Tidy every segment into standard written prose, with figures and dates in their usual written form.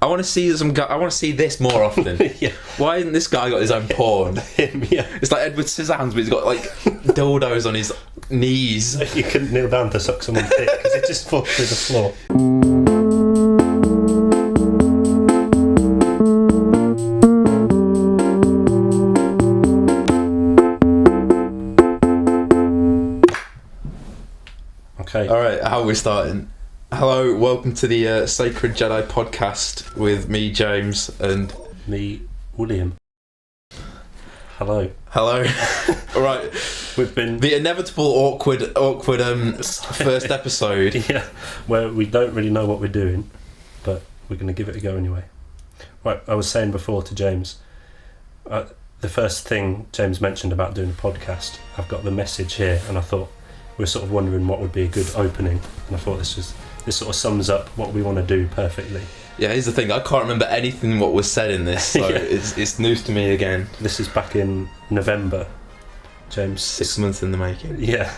I want to see some guy. I want to see this more often. Yeah. Why hasn't this guy got his own porn? Him, yeah. It's like Edward Scissorhands, but he's got like dildos on his knees. You couldn't kneel down to suck someone's dick because it just falls through the floor. Okay. All right, how are we starting? Hello, welcome to the Sacred Jedi podcast with me, James, and Me, William. Hello. hello. All right, We've been the inevitable awkward first episode. yeah, where we don't really know what we're doing, but we're going to give it a go anyway. Right, I was saying before to James, the first thing James mentioned about doing a podcast, I've got the message here, and I thought we were sort of wondering what would be a good opening, and I thought this sort of sums up what we want to do perfectly. Yeah, here's the thing. I can't remember anything what was said in this, so Yeah. it's news to me again. This is back in November. James 6 months in the making. Yeah,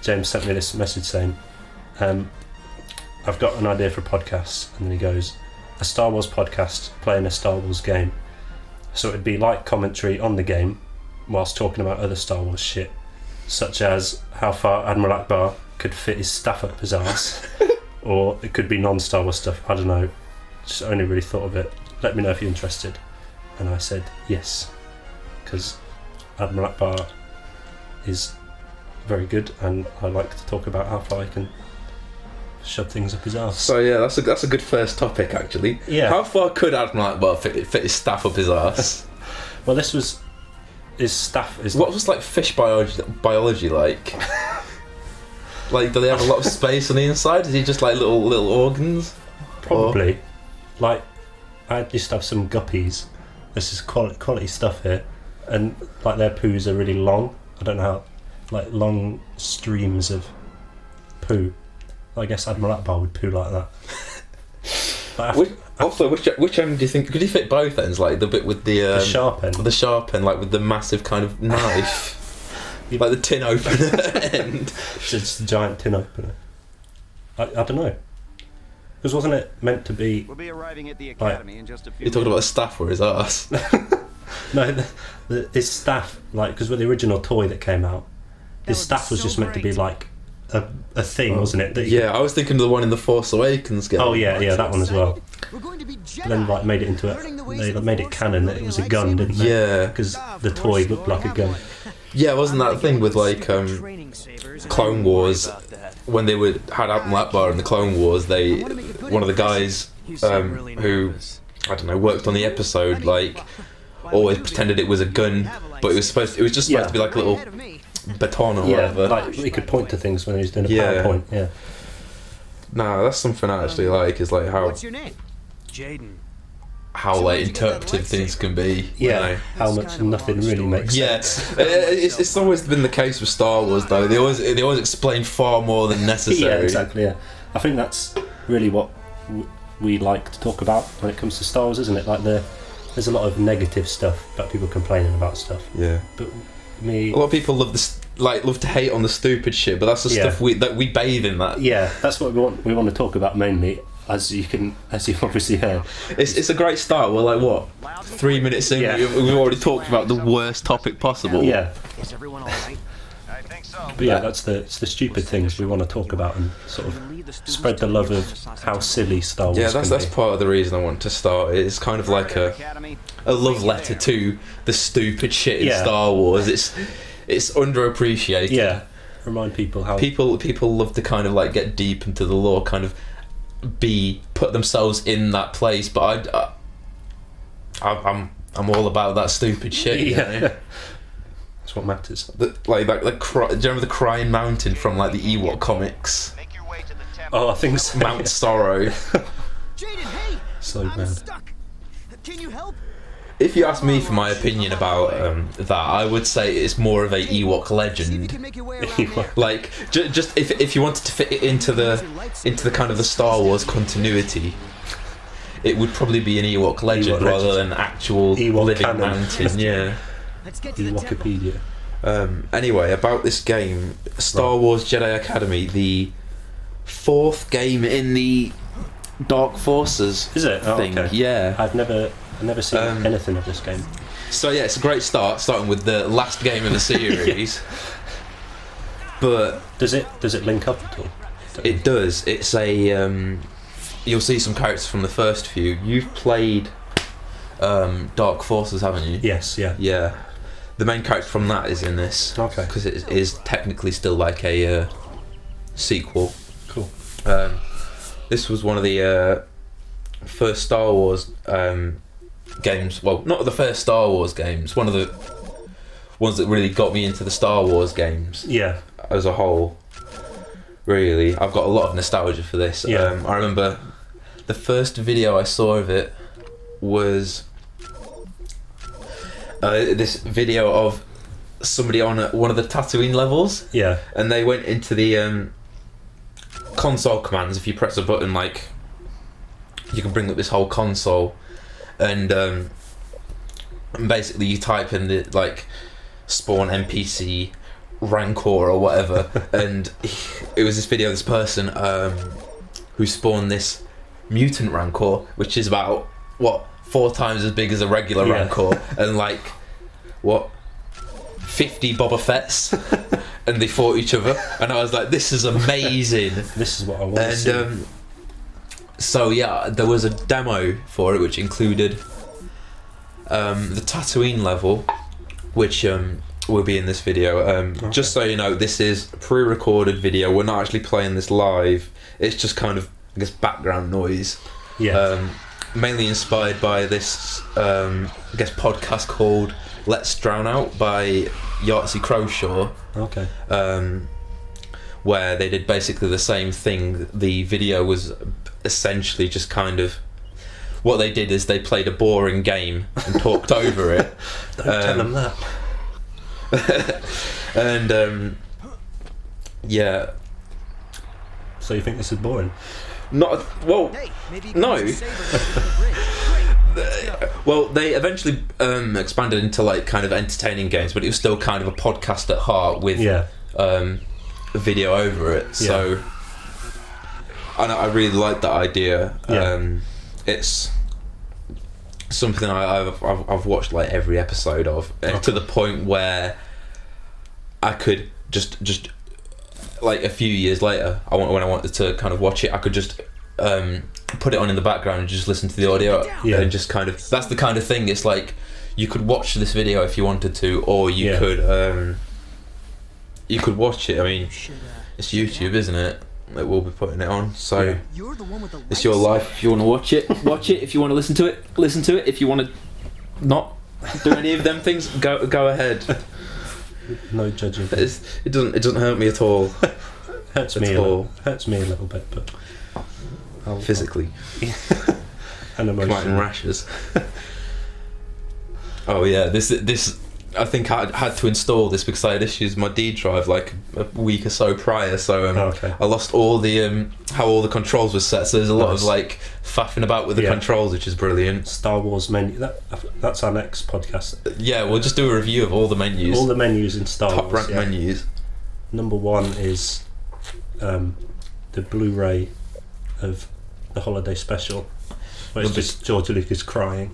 James sent me this message saying, I've got an idea for a podcast, and then he goes, a Star Wars podcast playing a Star Wars game. So it'd be like commentary on the game whilst talking about other Star Wars shit, such as how far Admiral Akbar could fit his staff up his arse, or it could be non-Star Wars stuff, I don't know, just only really thought of it. Let me know if you're interested. And I said yes, because Admiral Akbar is very good, and I like to talk about how far I can shove things up his arse. So yeah, that's a good first topic actually. Yeah. How far could Admiral Akbar fit his staff up his arse? Well, this was his staff. What was like fish biology like? Like, do they have a lot of space on the inside? Is he just like little organs? Probably. Like, I used to have some guppies. This is quality stuff here, and like their poos are really long. I don't know how, like long streams of poo. I guess Admiral Akbar would poo like that. But Which end do you think? Could he fit both ends? Like the bit with the sharp end. the sharp end, like with the massive kind of knife, like the tin opener end. It's a giant tin opener. I don't know. Because wasn't it meant to be? We'll be arriving at the academy in just a few. You're talking about the staff or his arse? No, his staff, like, because with the original toy that came out, his staff was just meant to be like a thing, wasn't it? That Yeah, I was thinking of the one in the Force Awakens game. Oh yeah, that one as well. We're going to be Jedi. But then like made it into they made it canon that it was a gun, didn't they? Yeah, Because the toy looked like a gun. yeah. Wasn't that thing with like Clone Wars when they had Admiral Akbar in the Clone Wars? One of the guys who I don't know worked on the episode like always pretended it was a gun, but it was just supposed to be like a little baton or whatever. Like he could point to things when he was doing a Yeah. PowerPoint. Yeah. No, that's something I actually like. Is like What's your name? Jaden. how like interpretive things can be. You Yeah. know? How much nothing really makes Yeah, sense. it's always been the case with Star Wars though. They always explain far more than necessary. Yeah, exactly. Yeah. I think that's really what we like to talk about when it comes to Star Wars, isn't it? Like there's a lot of negative stuff about people complaining about stuff. Yeah. But me, A lot of people love to hate on the stupid shit, but that's the Yeah. stuff that we bathe in that. yeah, that's what we want to talk about mainly. As you've obviously heard, It's a great start. We're like what 3 minutes in, Yeah. we've already talked about the worst topic possible. yeah. Is everyone all right? I think so. But yeah, it's the stupid things we want to talk about and sort of spread the love of how silly Star Wars Yeah, can that's be. part of the reason I want to start. It's kind of like a love letter to the stupid shit in Yeah. Star Wars. It's underappreciated. Yeah, remind people how People love to kind of like get deep into the lore, kind of put themselves in that place. But I'm all about that stupid shit. You know? That's what matters. Do you remember the Crying Mountain from like the Ewok comics? Make your way to the temple. Oh, I think so. Mount Sorrow. Jaden, hey! So I'm bad. stuck. Can you help? If you ask me for my opinion about that, I would say it's more of a Ewok See if you legend. can make your way around there. Like just if you wanted to fit it into the kind of the Star Wars continuity, it would probably be an Ewok legend Ewok rather legend. than actual Ewok living canon. mountain. Yeah. Let's get to the temple. Wikipedia. Anyway, about this game, Star Wars Jedi Academy, the fourth game in the Dark Forces Is it? Oh, thing. okay. Yeah. I've never seen anything of this game. So yeah, it's a great start, starting with the last game in the series. But Does it link up at all? it does. It's a you'll see some characters from the first few. You've played Dark Forces, haven't you? Yes, yeah. Yeah. The main character from that is in this. Okay. Because it is technically still like a sequel. Cool. This was one of the first Star Wars games. Well, not the first Star Wars games. One of the ones that really got me into the Star Wars games. Yeah. As a whole. Really, I've got a lot of nostalgia for this. Yeah. I remember the first video I saw of it was this video of somebody on one of the Tatooine levels. Yeah. And they went into the console commands. If you press a button, like, you can bring up this whole console, and basically you type in the like spawn NPC Rancor or whatever, and it was this video of this person who spawned this mutant Rancor, which is about 4 times as big as a regular Rancor, and like 50 Boba Fett's, and they fought each other, and I was like, this is amazing. This is what I want to see. So yeah, there was a demo for it which included the Tatooine level, which will be in this video. Okay. Just so you know, this is a pre-recorded video. We're not actually playing this live. It's just kind of, I guess, background noise. Yeah. Mainly inspired by this, I guess, podcast called Let's Drown Out by Yahtzee Crowshaw. Okay. Where they did basically the same thing. The video was essentially just kind of, what they did is they played a boring game and talked over it. Don't tell them that. And yeah. So you think this is boring? Not well. Hey, maybe you No. can use the saber to the bridge. Great. Well, they eventually expanded into like kind of entertaining games, but it was still kind of a podcast at heart with a video over it. So I really like that idea. It's something I've watched like every episode of, to the point where I could just like a few years later, when I wanted to kind of watch it, I could just put it on in the background and just listen to the audio, and just kind of, that's the kind of thing. It's like you could watch this video if you wanted to, or you could watch it. I mean, it's YouTube, isn't it? That we'll be putting it on. So You're the one with the it's your life. If you want to watch it, watch it. If you want to listen to it, listen to it. If you want to not do any of them things, go ahead. No judging. It doesn't hurt me at all. Hurts me a little bit, but Physically. And Come out in emotionally. rashes. Oh yeah, this I think I had to install this because I had issues with my D drive like a week or so prior, so I lost all the how all the controls were set, so there's a lot of like faffing about with the controls, which is brilliant. Star Wars menu, that's our next podcast. Yeah, we'll just do a review of all the menus. All the menus in Star Wars. Top ranked menus. Number 1 is the Blu-ray of the holiday special, where it's just George Lucas crying.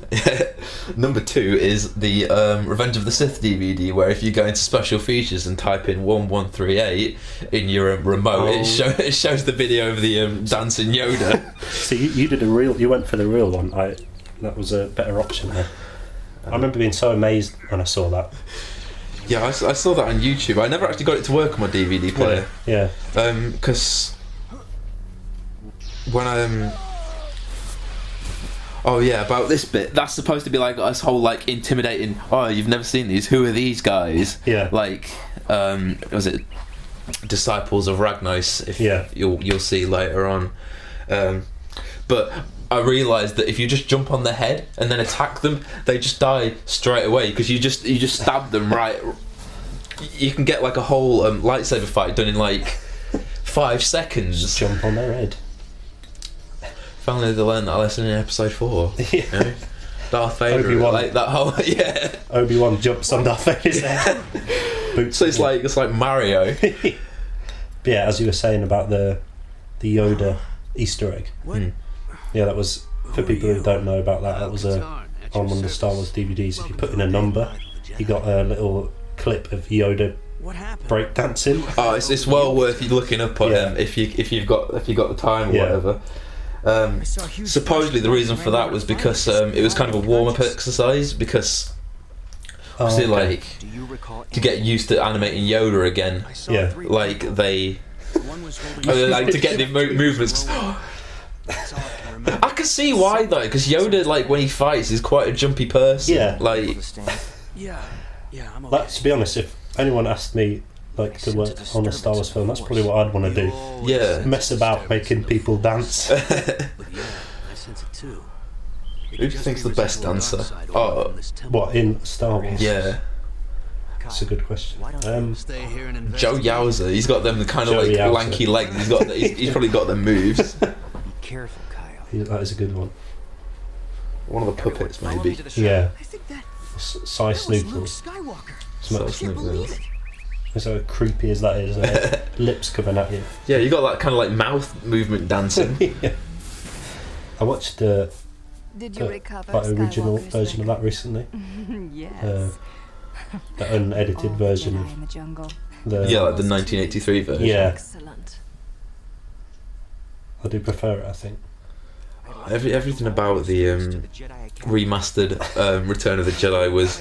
Number 2 is the Revenge of the Sith DVD, where if you go into special features and type in 1138 in your remote, it shows the video of the dancing Yoda. So you went for the real one. That was a better option there. I remember being so amazed when I saw that. Yeah, I saw that on YouTube. I never actually got it to work on my DVD player. Yeah. Because when oh yeah, about this bit, that's supposed to be like this whole like intimidating, oh, you've never seen these, who are these guys? Yeah. Like was it Disciples of Ragnos, if you'll see later on. But I realised that if you just jump on their head and then attack them, they just die straight away, because you just stab them right. You can get like a whole lightsaber fight done in like 5 seconds. Just jump on their head. Finally, they learned that lesson in episode 4. Yeah. You know? Darth Vader, Obi-Wan. like that whole Obi-Wan jumps on Darth Vader's head. So it's like Mario. Yeah, as you were saying about the Yoda Easter egg. What? Yeah, that was, for people who don't know about that, that was on one of the Star Wars DVDs. If you put in a number, you got a little clip of Yoda What happened? breakdancing. Oh, it's well worth you looking up on Yeah. if you've got the time or Yeah. whatever. I saw a huge Supposedly the reason for that was because it was kind of a warm-up exercise because obviously like Do you recall to get used to animating Yoda again, I saw Yeah. 3 like they One was holding like to get the movements. That's all I can remember. I can see why though, because Yoda, like when he fights, is quite a jumpy person. Yeah. Like Yeah, I'm okay. That, to be honest, if anyone asked me like to work on a Star Wars film, that's probably what I'd want to do. yeah. Mess about making people dance. But yeah, I sense it too. Who do you think's the best dancer? Oh, What, in Star Wars? yeah. That's a good question. Stay here and Joe Yowza, he's got them kind of Joe like Yowza. lanky legs. He's probably got them moves. Be careful, Kyle. Yeah, that is a good one. One of the puppets, maybe. Yeah. I think that Cy was Luke Snookles. Skywalker. It's not- I can't believe it. It's so creepy as that is. Lips coming at you. Yeah, you got that kind of like mouth movement dancing. Yeah. I watched the Did you recover like original Skywalker's version of that recently. Yes. The unedited All version Jedi of in the jungle. the. Yeah, like the 1983 version. Yeah, Excellent. I do prefer it. I think. Everything about the remastered Return of the Jedi was,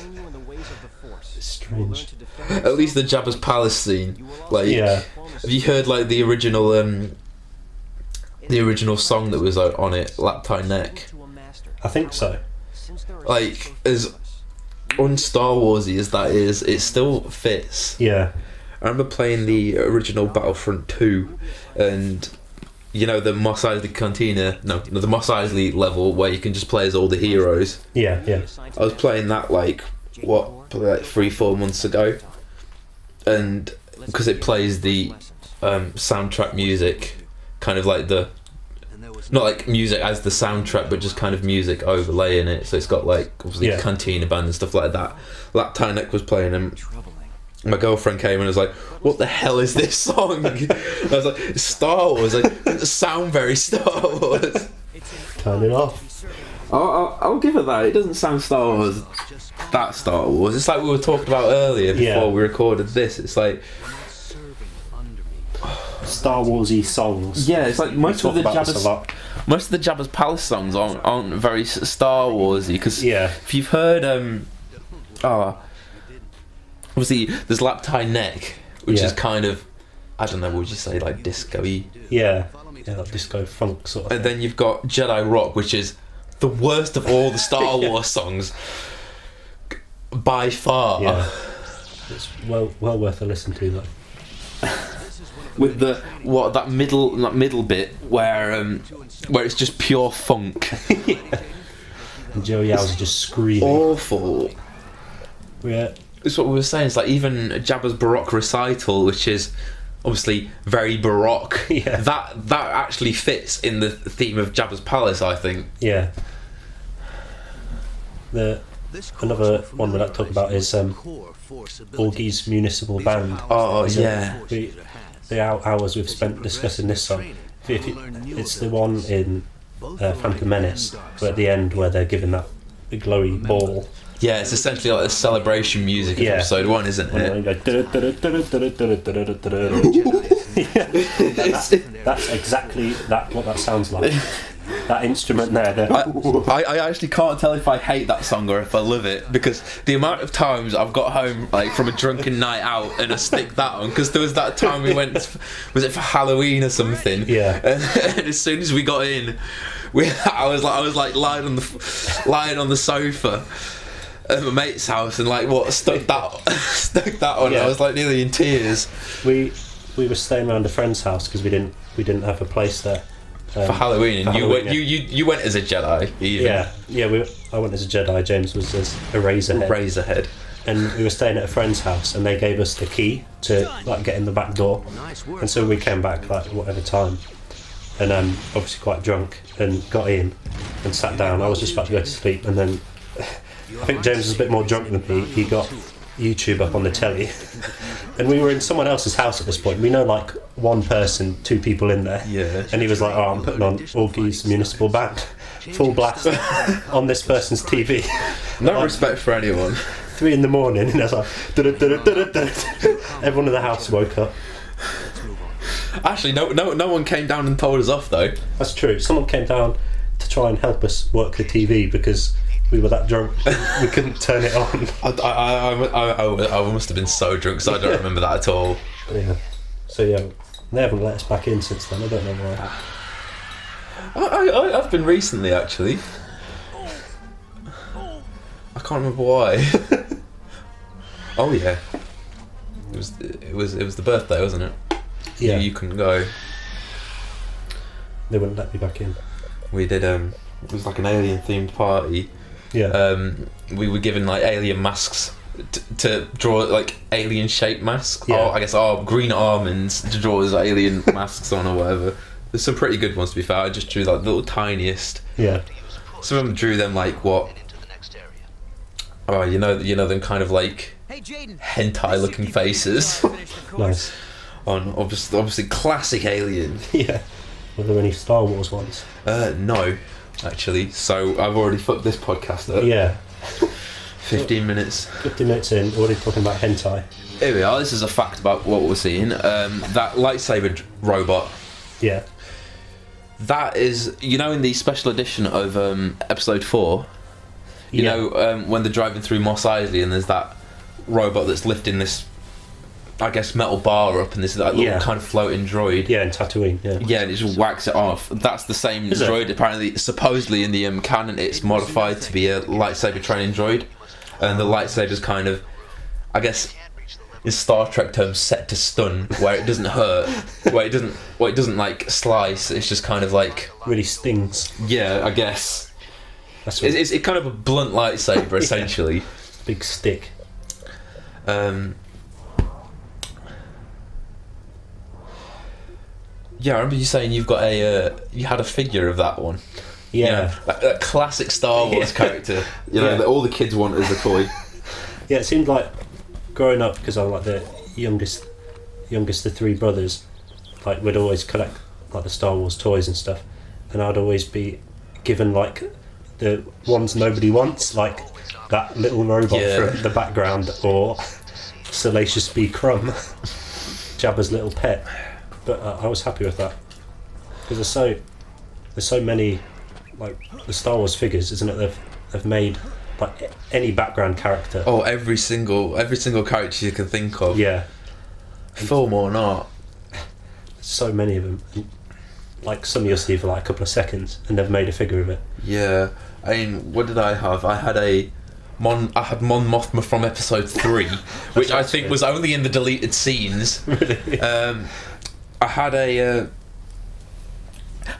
It's strange. at least the Jabba's palace scene. Like, Yeah. have you heard like the original song that was on it, Lap Tie Neck? I think so. Like, as un-Star Warsy as that is, it still fits. Yeah. I remember playing the original Battlefront 2, and you know the Mos Eisley Cantina, the Mos Eisley level where you can just play as all the heroes. Yeah. Yeah. I was playing that probably like 3-4 months ago, and because it plays the soundtrack music, kind of like not like music as the soundtrack, but just kind of music overlaying it. So it's got like obviously Yeah. Cantina band and stuff like that. Lap Tie Neck was playing, and my girlfriend came and was like, "What the hell is this song?" I was like, "It's Star Wars. Like, it doesn't sound very Star Wars." Turn it off. I'll give it that. It doesn't sound Star Wars. That Star Wars. It's like we were talking about earlier before Yeah. we recorded this. It's like, Star Warsy songs. yeah, it's like We most talk of the about this a lot. Jabba's Palace songs aren't very Star Warsy, because Yeah. if you've heard obviously there's Lap Tie Neck, which Yeah. is kind of, I don't know, what would you say, like disco-y, Yeah. Yeah, like disco funk sort of and thing. then you've got Jedi Rock, which is the worst of all the Star Wars songs by far. Yeah. It's well worth a listen to though. With that middle bit where it's just pure funk. And Joe Yow's just screaming. Awful. Yeah. It's what we were saying. It's like even Jabba's Baroque recital, which is obviously very baroque. Yeah. That actually fits in the theme of Jabba's palace, I think. Yeah. Another one we'd like to talk about is Augie's Municipal Band. Oh So yeah. The hours we've spent discussing this song. It's the one in Phantom Menace, where at the end where they're given that glowy ball. Yeah, it's essentially like the celebration music of Yeah. episode 1, isn't And it? then that's exactly what that sounds like. That instrument there. I actually can't tell if I hate that song or if I love it, because the amount of times I've got home like from a drunken night out and I stick that on, because there was that time we went, was it for Halloween or something? Yeah. And as soon as we got in, I was like lying on the sofa at my mate's house and stuck that on. Yeah. I was like nearly in tears. We were staying around a friend's house because we didn't have a place there. For Halloween, and for Halloween, you went as a Jedi. Even. Yeah. I went as a Jedi. James was as a Razorhead. Razorhead. And we were staying at a friend's house, and they gave us the key to get in the back door. And so we came back whatever time, and obviously quite drunk, and got in and sat down. I was just about to go to sleep, and then I think James was a bit more drunk than me. He got YouTube up on the telly, and we were in someone else's house at this point. We know like one person, two people in there. Yeah. And he was like, "Oh, I'm putting on Augie's Municipal Band, full blast on this person's TV." No respect for anyone. 3 in the morning, and I was like, everyone in the house woke up. Actually, no one came down and told us off though. That's true. Someone came down to try and help us work the TV because we were that drunk we couldn't turn it on. I must have been so drunk, so I don't remember that at all. Yeah. So yeah, they haven't let us back in since then. I don't know why. I've been recently actually. I can't remember why. Oh yeah, it was the birthday, wasn't it? Yeah. You couldn't go. They wouldn't let me back in. We did. It was like an alien themed party. Yeah. We were given like alien masks to draw, like alien shaped masks. Yeah. I guess green almonds to draw as alien masks on or whatever. There's some pretty good ones to be fair. I just drew like the little tiniest. Yeah. Some of them drew them like what? Oh, you know them kind of like hentai looking faces. Nice. On obviously classic Alien. Yeah. Were there any Star Wars ones? No, actually. So I've already fucked this podcast up. Yeah. 15 minutes. 50 minutes in, already talking about hentai. Here we are. This is a fact about what we're seeing. That lightsaber robot. Yeah. That is, in the special edition of episode 4. You know, when they're driving through Mos Eisley and there's that robot that's lifting this, I guess, metal bar up and this like, little kind of floating droid. Yeah, in Tatooine. Yeah. Yeah, and it just whacks it off. That's the same droid. Apparently, supposedly in the canon, it's modified to be a lightsaber training droid, and the lightsaber's kind of, I guess, in Star Trek terms, set to stun, where it doesn't hurt, where it doesn't like slice. It's just kind of like really stings. Yeah, I guess. That's it's kind of a blunt lightsaber essentially. Big stick. Yeah, I remember you saying you've got you had a figure of that one. Yeah, that classic Star Wars character. That all the kids want as a toy. Yeah, it seemed like growing up, because I'm like the youngest of 3 brothers. Like we'd always collect like the Star Wars toys and stuff, and I'd always be given like the ones nobody wants, like that little robot from the background, or Salacious B. Crumb, Jabba's little pet. But I was happy with that because there's so many like the Star Wars figures, isn't it? They've made like any background character. Oh, every single character you can think of. Yeah, film or not. So many of them. And, like some you'll see for like a couple of seconds, and they've made a figure of it. Yeah, I mean, what did I have? I had Mon Mothma from episode 3, which I think was only in the deleted scenes. Really? I had a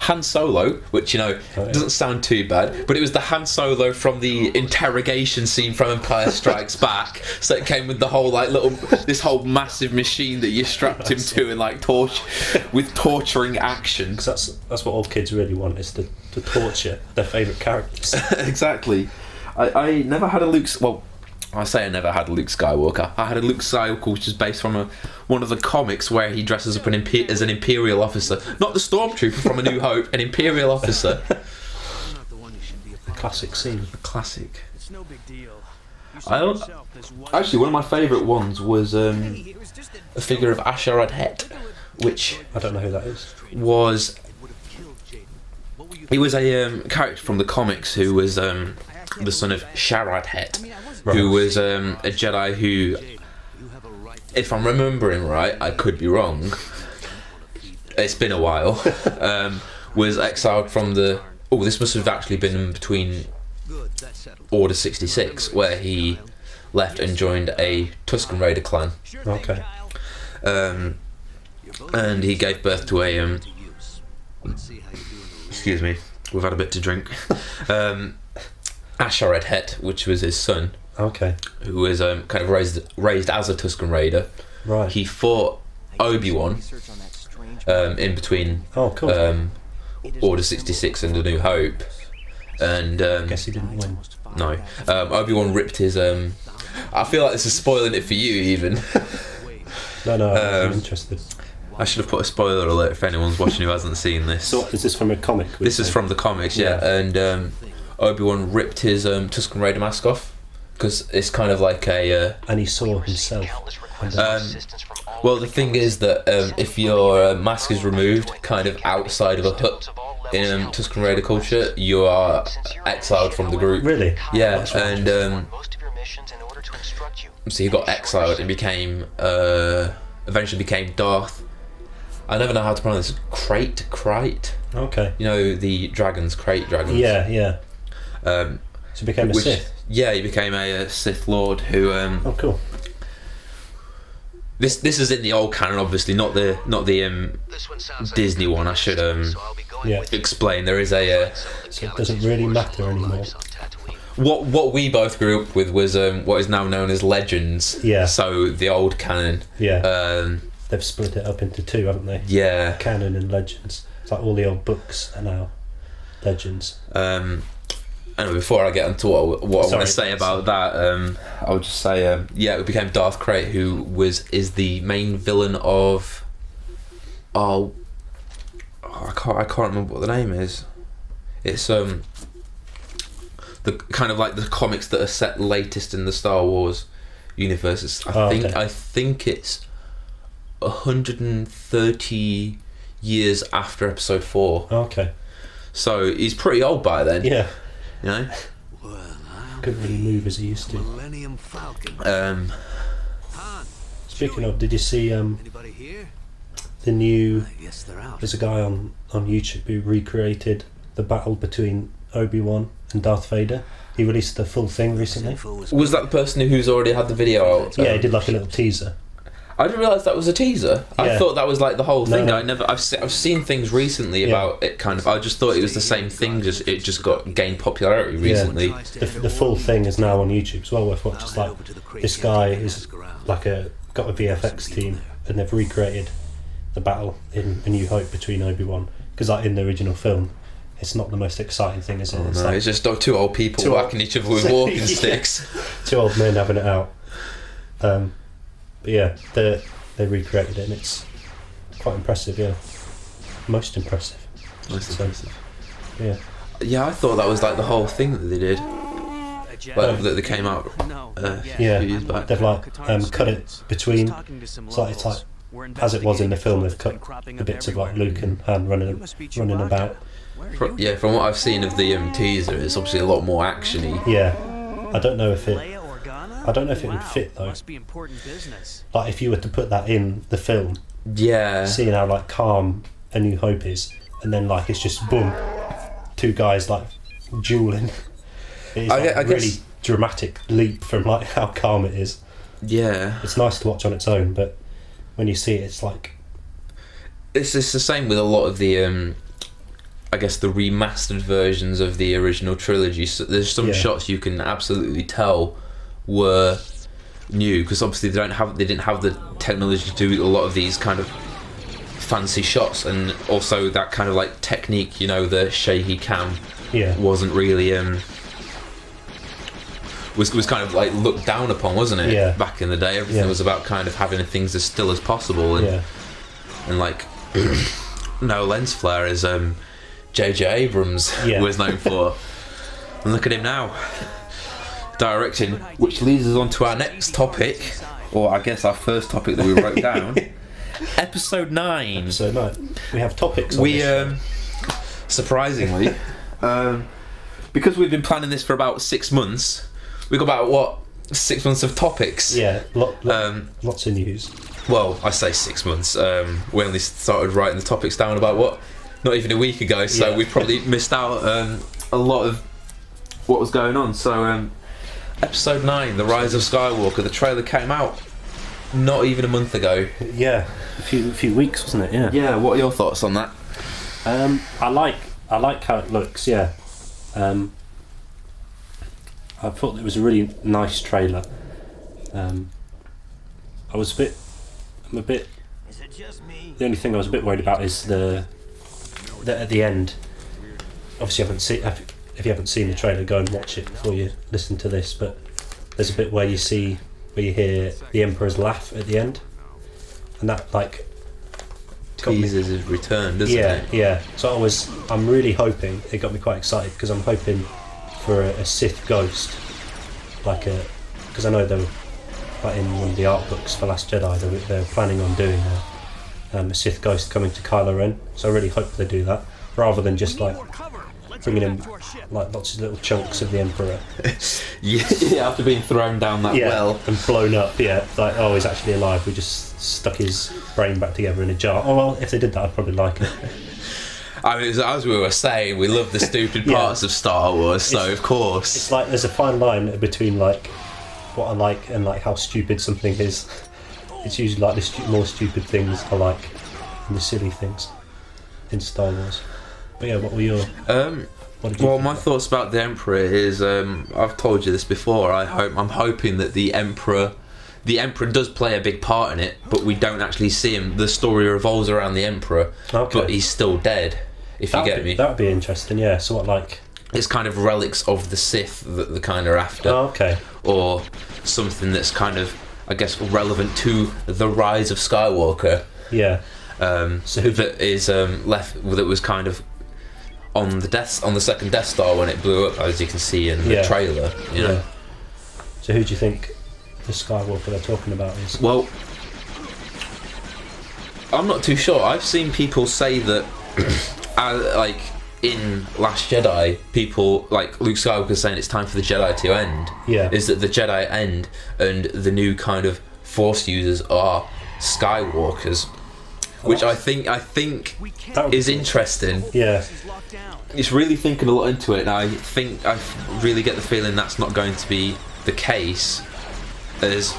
Han Solo, which doesn't sound too bad, but it was the Han Solo from the interrogation scene from Empire Strikes Back. So it came with the whole this whole massive machine that you strapped him to and like with torturing action. Because that's what all kids really want, is to torture their favourite characters. Exactly. I never had a Luke. Well, I say I never had a Luke Skywalker. I had a Luke Skywalker, which is based from one of the comics where he dresses up as an Imperial officer. Not the Stormtrooper from A New Hope, an Imperial officer. The classic scene. The classic. It's no big deal. Actually, one of my favourite ones was a figure of Asherad Het, which I don't know who that is. He was a character from the comics who was the son of Sharad Het, who was a Jedi who, if I'm remembering right, I could be wrong, it's been a while, was exiled from the... Oh, this must have actually been in between Order 66, where he left and joined a Tusken Raider clan. Okay. And he gave birth to a... excuse me, we've had a bit to drink. Asherad Het, which was his son. Okay. Who was kind of raised as a Tusken Raider. Right. He fought Obi-Wan in between Order 66 and A New Hope, and guess he didn't win. No, Obi-Wan ripped his I feel like this is spoiling it for you, even. No, I'm interested. I should have put a spoiler alert if anyone's watching who hasn't seen this. So, is this from a comic? This is from the comics, yeah. And Obi-Wan ripped his Tusken Raider mask off because it's kind of like a. And he saw himself. Well, the thing is that if your mask is removed, kind of outside of a hut in Tusken Raider culture, you are exiled from the group. Really? Yeah, and so he got exiled and became eventually became Darth. I never know how to pronounce this. Krayt. Okay. You know the dragons, Krayt dragons. Yeah. So he became a Sith. Yeah, he became a Sith Lord who. Oh, cool. This is in the old canon, obviously, not the Disney one. I should explain. There is a. So it doesn't really matter anymore. What we both grew up with was what is now known as Legends. Yeah. So the old canon. Yeah. They've split it up into two, haven't they? Yeah. Canon and Legends. It's like all the old books are now Legends. Anyway, before I get into what I want to say about that, I'll just say, it became Darth Krayt, who is the main villain of. I can't remember what the name is. It's the kind of like the comics that are set latest in the Star Wars universe. I think it's 130 years after Episode 4. Okay. So he's pretty old by then. Yeah. You know? Couldn't really move as he used to. Millennium Falcon. Speaking of, did you see Anybody here? the new? Yes, they're out. There's a guy on YouTube who recreated the battle between Obi-Wan and Darth Vader. He released the full thing recently. Was that the person who's already had the video out? Yeah, he did like a little teaser. I didn't realise that was a teaser. I Yeah. thought that was like the whole thing. No. I've seen things recently about it. Kind of. I just thought it was the same thing. It just got gained popularity recently. The full thing is now on YouTube. It's well worth watching. It's like this guy is like got a VFX team and they've recreated the battle in A New Hope between Obi-Wan, because like in the original film, it's not the most exciting thing, is it? It's just two old people whacking each other with walking sticks. Two old men having it out. But yeah, they recreated it and it's quite impressive. Yeah, most impressive. Yeah. Yeah, I thought that was like the whole thing that they did. Like, that they came out a few years back. They've like cut it between. It's like as it was in the film. They've cut the bits of like Luke and Han running about. From what I've seen of the teaser, it's obviously a lot more actiony. Yeah, I don't know if it would fit though. Like if you were to put that in the film, seeing how like calm A New Hope is, and then like it's just boom, two guys like dueling. It's like a really dramatic leap from like how calm it is. Yeah, it's nice to watch on its own, but when you see it, it's like it's the same with a lot of the I guess the remastered versions of the original trilogy. So there's some shots you can absolutely tell were new, because obviously they didn't have the technology to do a lot of these kind of fancy shots, and also that kind of like technique, you know, the shaky cam wasn't really was kind of like looked down upon, wasn't it? Yeah. Back in the day, everything was about kind of having things as still as possible, and like no lens flare, as J.J. Abrams was known for. And look at him now, directing, which leads us on to our next topic, or I guess our first topic that we wrote down. Episode 9. Episode 9. We have topics on this show. Surprisingly, because we've been planning this for about 6 months, we've got about 6 months of topics. Yeah, lots of news. Well, I say 6 months. We only started writing the topics down about not even a week ago, so we probably missed out a lot of what was going on. So episode 9, The Rise of Skywalker, the trailer came out not even a month ago. Yeah, a few weeks, wasn't it? Yeah, what are your thoughts on that? I like how it looks. I thought it was a really nice trailer. I'm a bit. Is it just me? The only thing I was a bit worried about is the at the end. Obviously, if you haven't seen the trailer, go and watch it before you listen to this. But there's a bit where you hear the Emperor's laugh at the end, and that like teases his return, doesn't it? Yeah. So I'm really hoping, it got me quite excited because I'm hoping for a Sith ghost, because I know they were like in one of the art books for Last Jedi. They were planning on doing a Sith ghost coming to Kylo Ren. So I really hope they do that, rather than just like bringing in like lots of little chunks of the Emperor. Yeah, after being thrown down that well and blown up. Yeah, like he's actually alive. We just stuck his brain back together in a jar. Oh well, if they did that, I'd probably like it. I mean, as we were saying, we love the stupid parts of Star Wars, so of course. It's like there's a fine line between like what I like and like how stupid something is. It's usually like the more stupid things I like than the silly things in Star Wars. But yeah, what were your? My thoughts about the Emperor is I've told you this before. I'm hoping that the Emperor does play a big part in it, but we don't actually see him. The story revolves around the Emperor, but he's still dead. If you get me, that would be interesting. Yeah. So what like? It's kind of relics of the Sith that the kind of after. Oh, okay. Or something that's kind of, I guess, relevant to the rise of Skywalker. Yeah. So that is left. That was kind of on the second Death Star when it blew up, as you can see in the trailer. You know. So who do you think the Skywalker they're talking about is? Well, I'm not too sure. I've seen people say that, like in Last Jedi, people like Luke Skywalker saying it's time for the Jedi to end. Yeah. Is that the Jedi end and the new kind of Force users are Skywalkers, which I think is interesting. Yeah. It's really thinking a lot into it, and I think I really get the feeling that's not going to be the case. As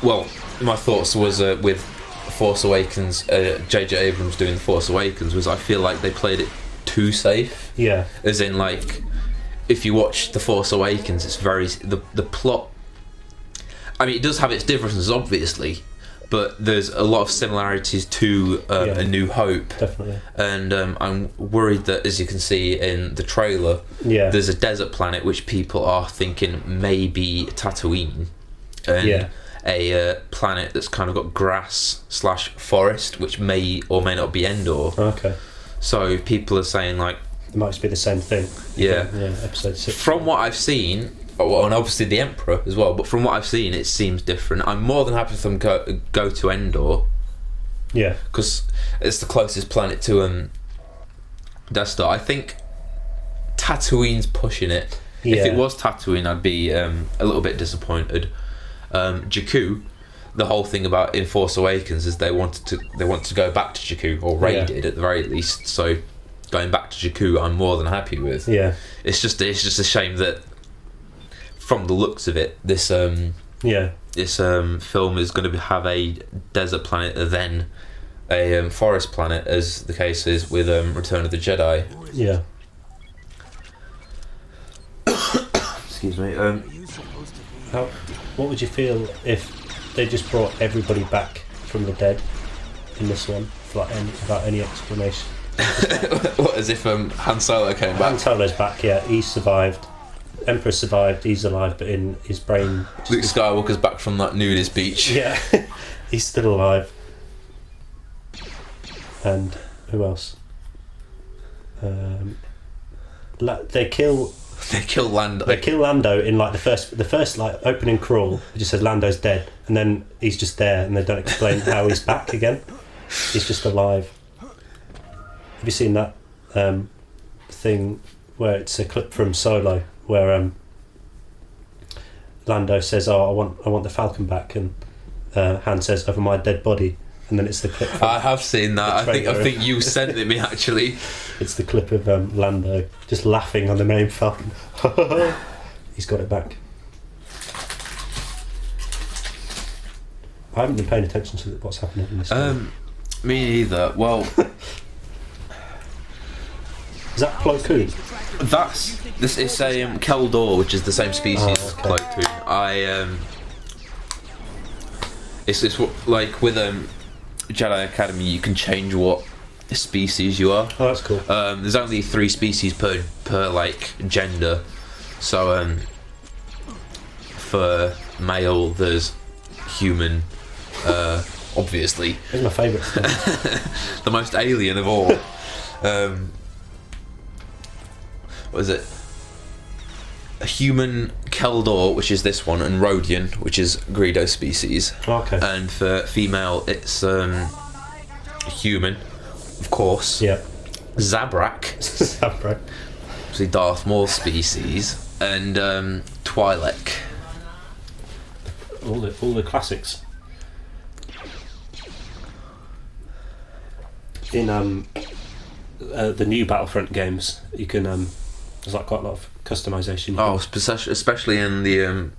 well, my thoughts was with Force Awakens, J.J. Abrams doing the Force Awakens, was I feel like they played it too safe. Yeah. As in, like, if you watch the Force Awakens, it's very the plot. I mean, it does have its differences, obviously, but there's a lot of similarities to A New Hope. Definitely. And I'm worried that, as you can see in the trailer, there's a desert planet which people are thinking may be Tatooine. And a planet that's kind of got grass / forest, which may or may not be Endor. Okay. So people are saying, like, it might just be the same thing. Yeah. Episode 6. From what I've seen, and obviously the Emperor as well, but from what I've seen, it seems different. I'm more than happy for them go to Endor. Yeah. Because it's the closest planet to Death Star. I think Tatooine's pushing it. Yeah. If it was Tatooine, I'd be a little bit disappointed. Jakku, the whole thing about in Force Awakens is they want to go back to Jakku, or raided at the very least. So going back to Jakku, I'm more than happy with. Yeah. It's just a shame that from the looks of it, this film is going to have a desert planet, then a forest planet, as the case is with Return of the Jedi. Yeah. Excuse me. What would you feel if they just brought everybody back from the dead in this one without any explanation? What, as if Han Solo came back? Han Solo's back, yeah. He survived. Emperor survived. He's alive, but in his brain. Luke Skywalker's back from that nudist beach. Yeah, he's still alive. And who else? They kill Lando. They kill Lando in like the first like opening crawl. It just says Lando's dead, and then he's just there, and they don't explain how he's back again. He's just alive. Have you seen that thing where it's a clip from Solo where Lando says, "Oh, I want the Falcon back," and Han says, "Over my dead body," and then it's the clip. I have seen that. I think you sent it me actually. It's the clip of Lando just laughing on the main Falcon. He's got it back. I haven't been paying attention to what's happening in this film. Me either. Well, is that Plo Koon? This is a Keldor, which is the same species as Plo Koon. It's like with Jedi Academy, you can change what species you are. Oh, that's cool. There's only 3 species per like gender, so for male, there's human, obviously. It's my favourite stuff. The most alien of all. What is it? A human Keldor, which is this one, and Rhodian, which is Greedo species. Okay. And for female, it's human, of course. Yeah. Zabrak, Zabrak. obviously Darth Maul species, and Twi'lek. All the classics. In the new Battlefront games, you can there's like quite a lot of customization. Oh, especially in the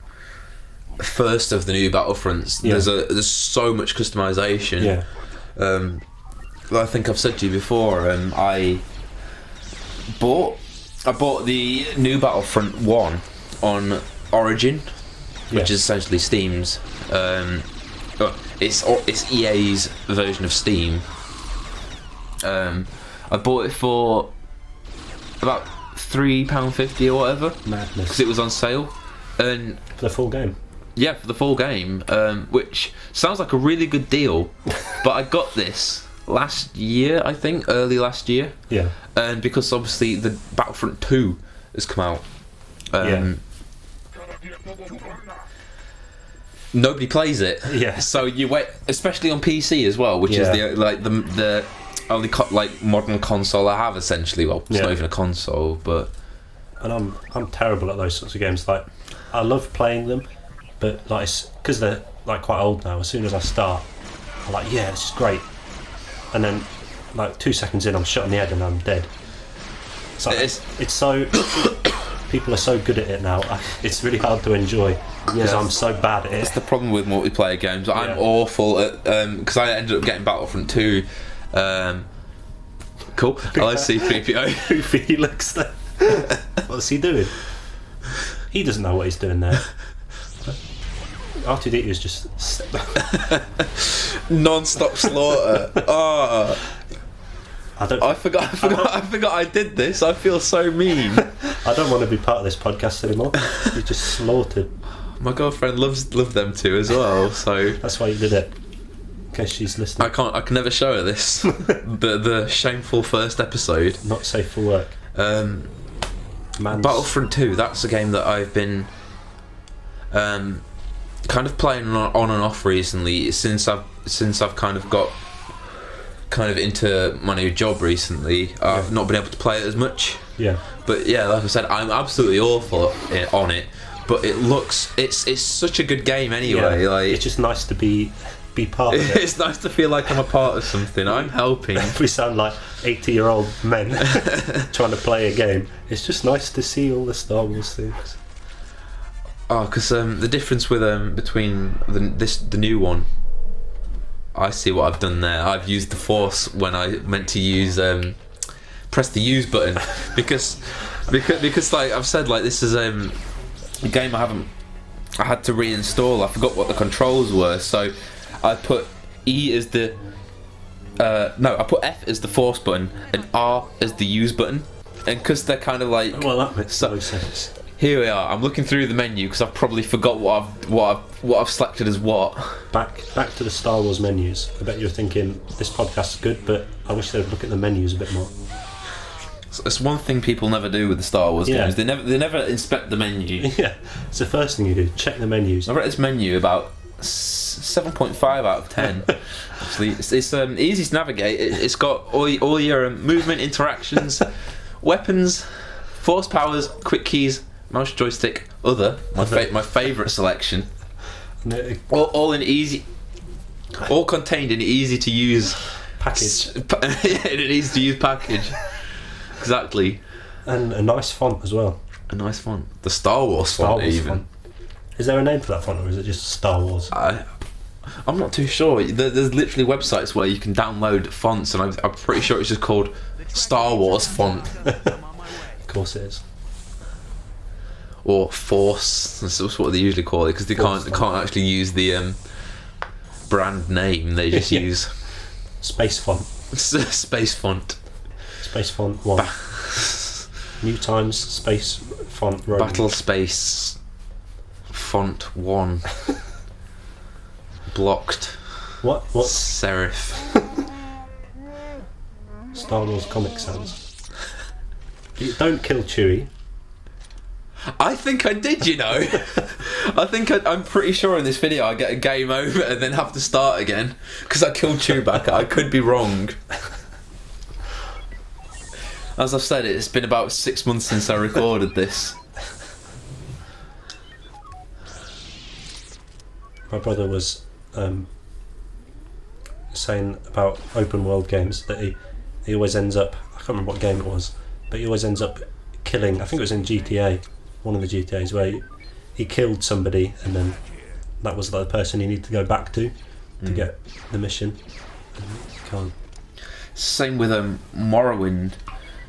first of the new Battlefronts, Yeah. there's so much customization. Yeah. I think I've said to you before. I bought the new Battlefront 1 on Origin, which Yeah. is essentially Steam's. It's EA's version of Steam. I bought it for about £3.50 or whatever because Madness. it was on sale, and For the full game. yeah, for the full game, which sounds like a really good deal. But I got this last year, I think, early last year, Yeah. and because obviously the Battlefront 2 has come out. Yeah. Nobody plays it. Yeah. So you wait, especially on PC as well, which is Yeah. the only modern console I have essentially. Well, it's not Yeah. even a console, but And I'm terrible at those sorts of games. Like, I love playing them, but like, because they're like quite old now. As soon as I start, I'm like, yeah, this is great, and then like 2 seconds in, I'm shot in the head and I'm dead. It's like, it's so people are so good at it now. It's really hard to enjoy because I'm so bad at it's it. the problem with multiplayer games. I'm Yeah. awful at because I ended up getting Battlefront 2. Cool. Hello, C3PO. Who Felix there? What's he doing? He doesn't know what he's doing there. R2D2 is just Non-stop slaughter. Oh, I I forgot I did this. I feel so mean. don't want to be part of this podcast anymore. You just slaughtered. My girlfriend loved them too as well, so That's why you did it. In case she's listening. I can never show her this. the shameful first episode. Not safe for work. Man's Battlefront 2, that's a game that I've been kind of playing on and off recently since I've kind of got into my new job recently. I've not been able to play it as much. Yeah. But yeah, like I said, I'm absolutely awful on it. But it's such a good game anyway. Yeah. Like It's just nice to be part of it. it's nice to feel like I'm a part of something. I'm helping. We sound like 80-year-old men trying to play a game. It's just nice to see all the Star Wars things. Oh, because the difference with between the new one, I see what I've done there. I've used the Force when I meant to use press the use button because like I've said, like this is a game I had to reinstall. I forgot what the controls were, so I put E as the I put F as the Force button and R as the use button, and because they're kind of like Well, that makes So- no sense. here we are. I'm looking through the menu because I've probably forgot what I've selected as what. Back to the Star Wars menus. I bet you're thinking this podcast's good, but I wish they'd look at the menus a bit more. It's one thing people never do with the Star Wars Yeah. games. They never inspect the menu. Yeah, it's the first thing you do. Check the menus. I rate this menu about 7.5 out of 10. Actually, it's easy to navigate. It's got all your movement interactions, weapons, force powers, quick keys, mouse joystick, other. My favourite selection. All in easy. All contained in easy to use Package. in an easy to use package. Exactly. And a nice font as well. A nice font. The Star Wars Star font, Wars even. font. Is there a name for that font, or is it just Star Wars? I'm not too sure. There's literally websites where you can download fonts, and I'm pretty sure it's just called Star Wars font Of course it is. or Force. That's what they usually call it because they Force can't actually use the brand name. They just Yeah. use Space font. space font. Space font 1. New Times Space font Roman. Battle space font 1. Blocked. What Serif. Star Wars Comic Sans? You don't kill Chewie. I think I did, you know. I'm pretty sure in this video I get a game over and then have to start again because I killed Chewbacca. I could be wrong. As I've said, it's been about 6 months since I recorded this. My brother was saying about open world games that he always ends up, I can't remember what game it was, but he always ends up killing, I think it was in GTA, one of the GTAs, where he killed somebody and then that was like the person he needed to go back to get the mission. And he can't. Same with Morrowind,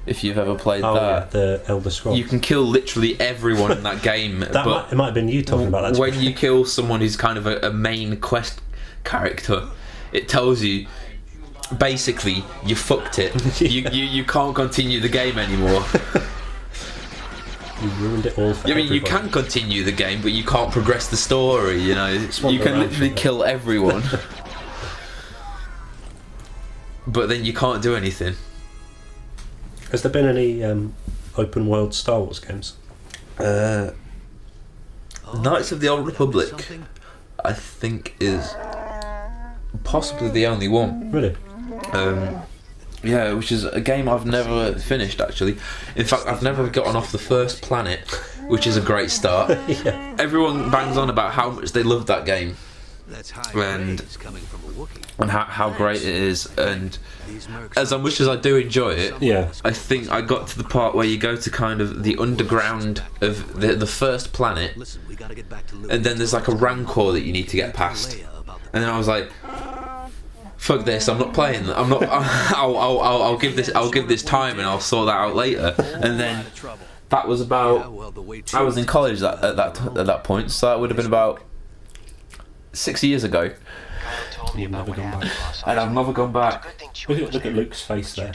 if you've ever played that. Yeah, the Elder Scrolls. You can kill literally everyone in that game. It might have been you talking about that. When you kill someone who's kind of a main quest character, it tells you basically you fucked it. You can't continue the game anymore. You ruined it all for everybody. You can continue the game, but you can't progress the story. You know, you can literally kill everyone, but then you can't do anything. Has there been any open world Star Wars games? Knights of the Old Republic, I think, is possibly the only one. Really? Yeah, which is a game I've never finished, actually. In fact, I've never gotten off the first planet, which is a great start. Yeah. Everyone bangs on about how much they love that game and how great it is, and as much as I do enjoy it, Yeah. I think I got to the part where you go to kind of the underground of the first planet, and then there's like a rancor that you need to get past, and then I was like, fuck this, I'm not playing that. I'm not. I'll give this time and I'll sort that out later. And then that was about. I was in college at that point, so that would have been about 6 years ago. You've never gone back. And I've never gone back. Look at Luke's face there.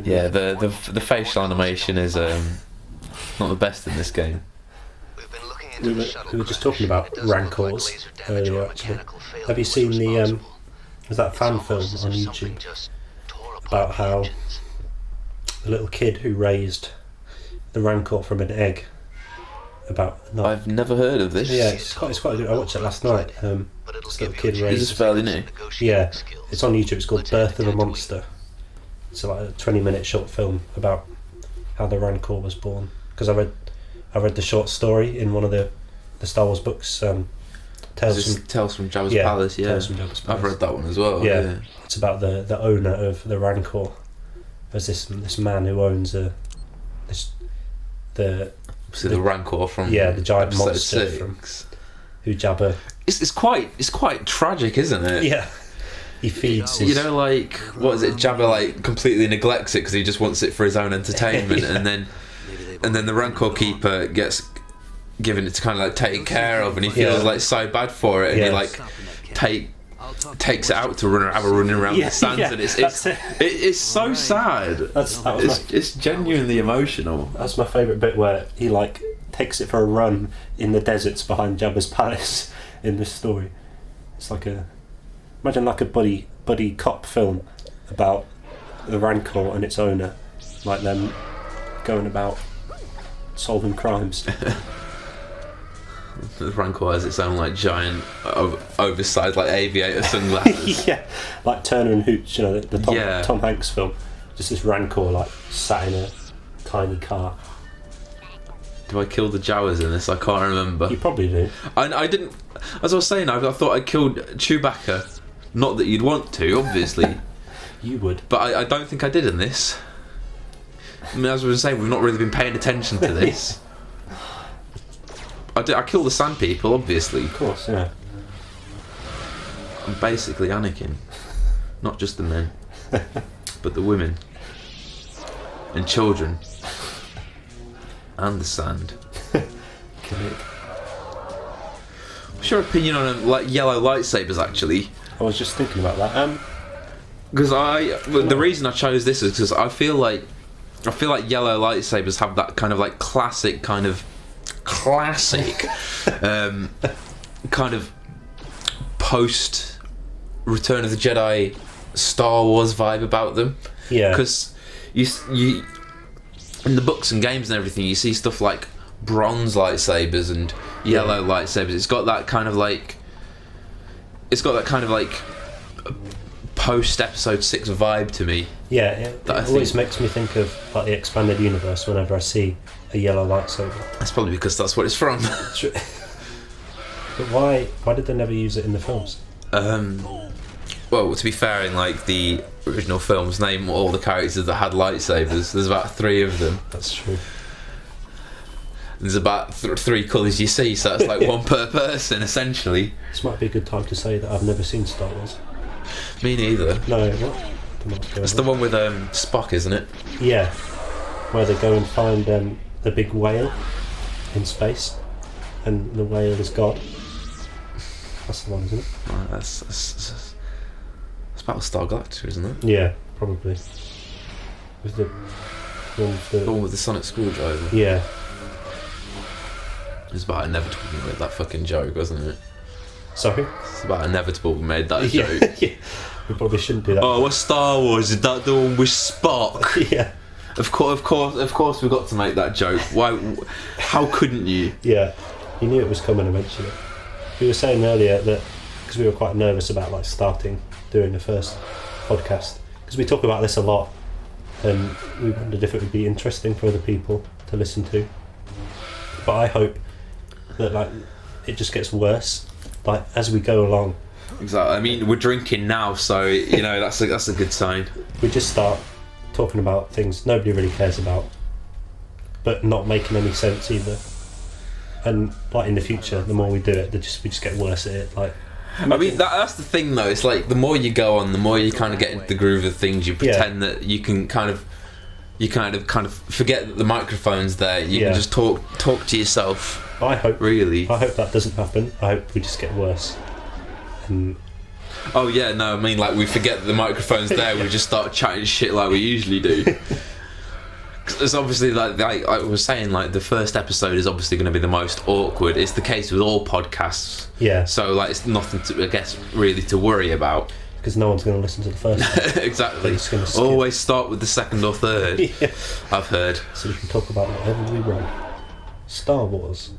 Yeah, the facial animation is not the best in this game. We were just talking about rancors earlier, actually. Have you seen the there's that fan film on YouTube about how the little kid who raised the rancor from an egg? I've never heard of this. Yeah, it's quite good. I watched it last night. This little kid raised. Is this fairly new? Yeah, it's on YouTube. It's called Birth of a Monster. It's like a 20-minute short film about how the rancor was born. Because I read the short story in one of the Star Wars books. Tales from Jabba's Palace. Yeah, Tales from Jabba's Palace. I've read that one as well. Yeah. It's about the owner of the rancor. There's this man who owns the rancor from the giant monster 6. from who Jabba. It's quite tragic, isn't it? Yeah. He feeds his... You know, like, what is it? Jabba like completely neglects it because he just wants it for his own entertainment, Yeah. and then the Rancor Keeper gets given it to kind of like take care of, and he feels like so bad for it, and he like takes it out to have a run around the sands, and it's so sad. It's genuinely emotional. That's my favourite bit, where he like takes it for a run in the deserts behind Jabba's palace in this story. It's like imagine like a buddy cop film about the Rancor and its owner, like them going about solving crimes. The Rancor has its own like giant oversized like aviator sunglasses. Yeah, like Turner and Hooch, you know, the Tom Hanks film. Just this Rancor like sat in a tiny car. Do I kill the Jawas in this? I can't remember. You probably do. I didn't. As I was saying, I thought I killed Chewbacca. Not that you'd want to, obviously. You would. But I don't think I did in this. I mean, as we were saying, we've not really been paying attention to this. I killed the Sand People, obviously. Of course, yeah. I'm basically Anakin. Not just the men, but the women. And children. And the sand. What's your opinion on like yellow lightsabers, actually? I was just thinking about that. Because the reason I chose this is because I feel like I feel like yellow lightsabers have that kind of like classic kind of kind of post Return of the Jedi Star Wars vibe about them. Yeah. Because you in the books and games and everything, you see stuff like bronze lightsabers and yellow lightsabers. It's got that kind of like post Episode 6 vibe to me. Yeah, it always makes me think of like the expanded universe whenever I see a yellow lightsaber. That's probably because that's what it's from. But why did they never use it in the films? Well, to be fair, in like the original films, name all the characters that had lightsabers. There's about 3 of them. That's true. There's about 3 colours you see, so that's like one per person, essentially. This might be a good time to say that I've never seen Star Wars. Me neither. No, what? It's the one with Spock, isn't it? Yeah, where they go and find the big whale in space, and the whale is God. That's the one, isn't it? Oh, that's Battlestar Galactica, isn't it? Yeah, probably. With the one with the sonic screwdriver. Yeah. It's about inevitable we made that fucking joke, wasn't it? Sorry? It's about inevitable we made that joke. Yeah. We probably shouldn't do that. Oh, what's Star Wars? Is that the one with Spock? Yeah. Of course, we got to make that joke. Why? How couldn't you? Yeah, you knew it was coming eventually. We were saying earlier that because we were quite nervous about like doing the first podcast, because we talk about this a lot, and we wondered if it would be interesting for other people to listen to. But I hope that like it just gets worse, like as we go along. Exactly. I mean, we're drinking now, so you know that's a good sign. We just start talking about things nobody really cares about, but not making any sense either. And like in the future, the more we do it, we just get worse at it. Like, I mean, that's the thing though. It's like the more you go on, the more you kind of get into the groove of things. You pretend that you can kind of forget that the microphone's there. You can just talk to yourself. I hope that doesn't happen. I hope we just get worse. Oh yeah, no, I mean like we forget that the microphone's there. We just start chatting shit like we usually do. It's obviously like I was saying, like the first episode is obviously going to be the most awkward. It's the case with all podcasts. Yeah. So like it's nothing to, I guess, really to worry about. Because no one's going to listen to the first one. Exactly. Always start with the second or third. Yeah. I've heard. So we can talk about whatever we want. Star Wars.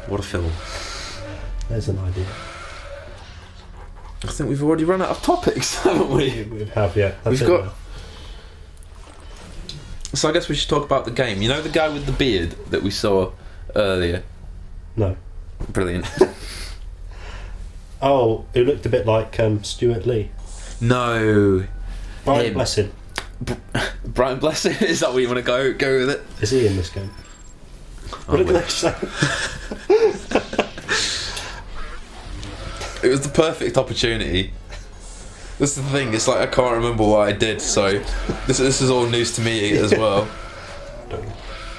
What a film. There's an idea. I think we've already run out of topics, haven't we? We have, yeah. We've got. So I guess we should talk about the game. You know the guy with the beard that we saw earlier? No. Brilliant. Oh, who looked a bit like Stuart Lee. No. Brian Blessed. Brian Blessed? Is that where you want to go with it? Is he in this game? What did they say? It was the perfect opportunity. This is the thing, it's like I can't remember what I did, so this is all news to me as well.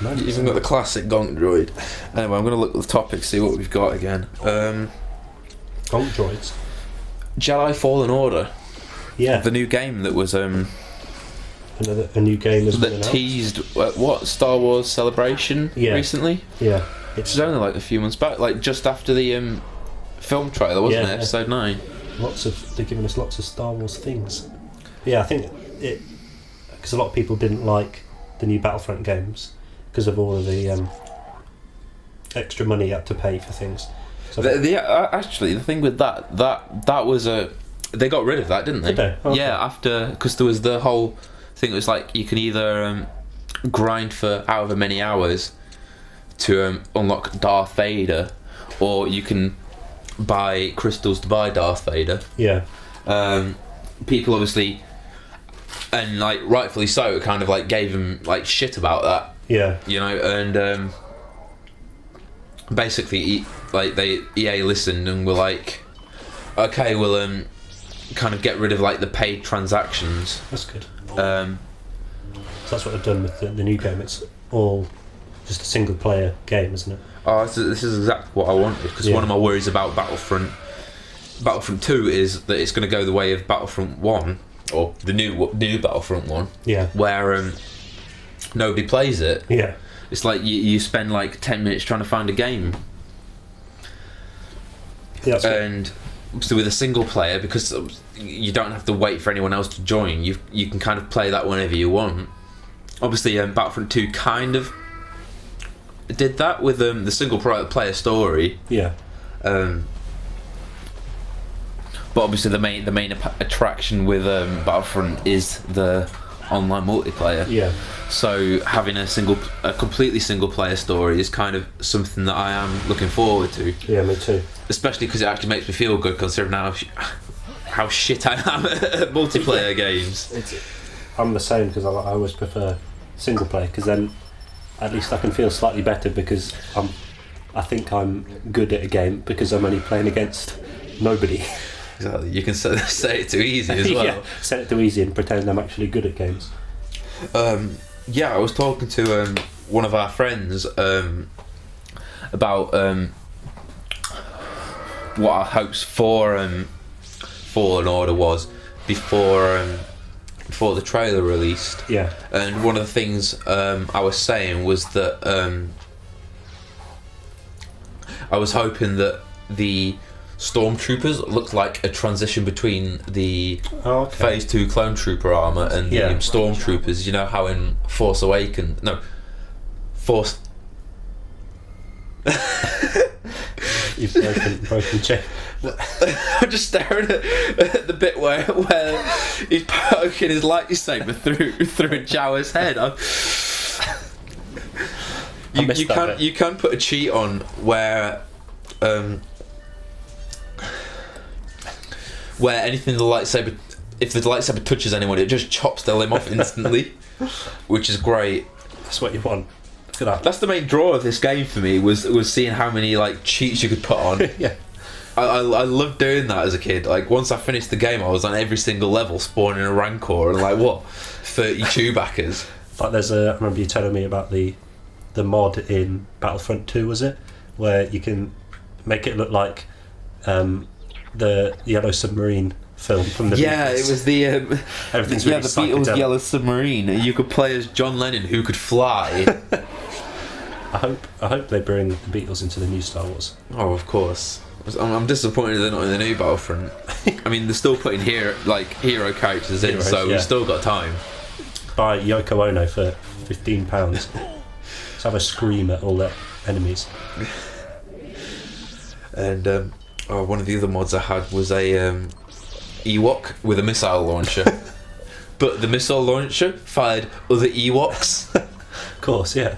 You even got the classic Gonk droid. Anyway, I'm going to look at the topic, see what we've got again. Gonk droids? Jedi Fallen Order. Yeah. The new game that was... a new game has been announced. That teased, what, Star Wars Celebration recently? Yeah. Which was only like a few months back, like just after the film trailer, wasn't it? Episode 9. They're giving us lots of Star Wars things. Yeah, I think it because a lot of people didn't like the new Battlefront games because of all of the extra money you had to pay for things. So actually, the thing with that was they got rid of that, didn't they? Did they? Okay. Yeah, after, because there was the whole thing. It was like you can either grind for however many hours to unlock Darth Vader, or you can buy crystals to buy Darth Vader. Yeah. People obviously, and like rightfully so, kind of like gave him like shit about that. Yeah. You know, and basically, EA listened and were like, okay, we'll kind of get rid of like the paid transactions. That's good. So that's what they've done with the new game. It's all just a single player game, isn't it? Oh, this is exactly what I wanted, because one of my worries about Battlefront 2 is that it's going to go the way of Battlefront 1, or the new Battlefront 1. Yeah. Where nobody plays it. Yeah. It's like you spend like 10 minutes trying to find a game. Yeah, And so with a single player, because you don't have to wait for anyone else to join, you can kind of play that whenever you want. Obviously, Battlefront 2 kind of did that with the single player story. Yeah. But obviously, the main attraction with Battlefront is the online multiplayer. Yeah. So having a completely single player story is kind of something that I am looking forward to. Yeah, me too. Especially because it actually makes me feel good, considering how shit I am at multiplayer games. I'm the same, because I always prefer single player, because then at least I can feel slightly better, because I think I'm good at a game because I'm only playing against nobody. Exactly. You can say it too easy as well. Yeah, set it too easy and pretend I'm actually good at games. Yeah, I was talking to one of our friends about what our hopes for Fallen Order was before the trailer released. Yeah. And one of the things I was saying was that I was hoping that the Stormtroopers looked like a transition between the Phase 2 Clone Trooper armour and the Stormtroopers. You know how in Force Awakens... No. Force... You've broken check. I'm just staring at the bit where he's poking his lightsaber through Jawa's head. You can put a cheat on where anything the lightsaber, if the lightsaber touches anyone, it just chops the limb off instantly, which is great. That's what you want. Look at that. That's the main draw of this game for me, was seeing how many like cheats you could put on. Yeah. I loved doing that as a kid. Like once I finished the game, I was on every single level spawning a Rancor and like 30 Chewbaccas. Like I remember you telling me about the mod in Battlefront 2, was it? Where you can make it look like the Yellow Submarine film from the Beatles. It was the everything's really the Beatles' psychedelic. Yellow Submarine. You could play as John Lennon, who could fly. I hope they bring the Beatles into the new Star Wars. Oh, of course. I'm disappointed they're not in the new Battlefront. I mean, they're still putting hero characters in, so we've still got time. Buy Yoko Ono for £15. Let's have a scream at all their enemies. And one of the other mods I had was a Ewok with a missile launcher. But the missile launcher fired other Ewoks. Of course, yeah.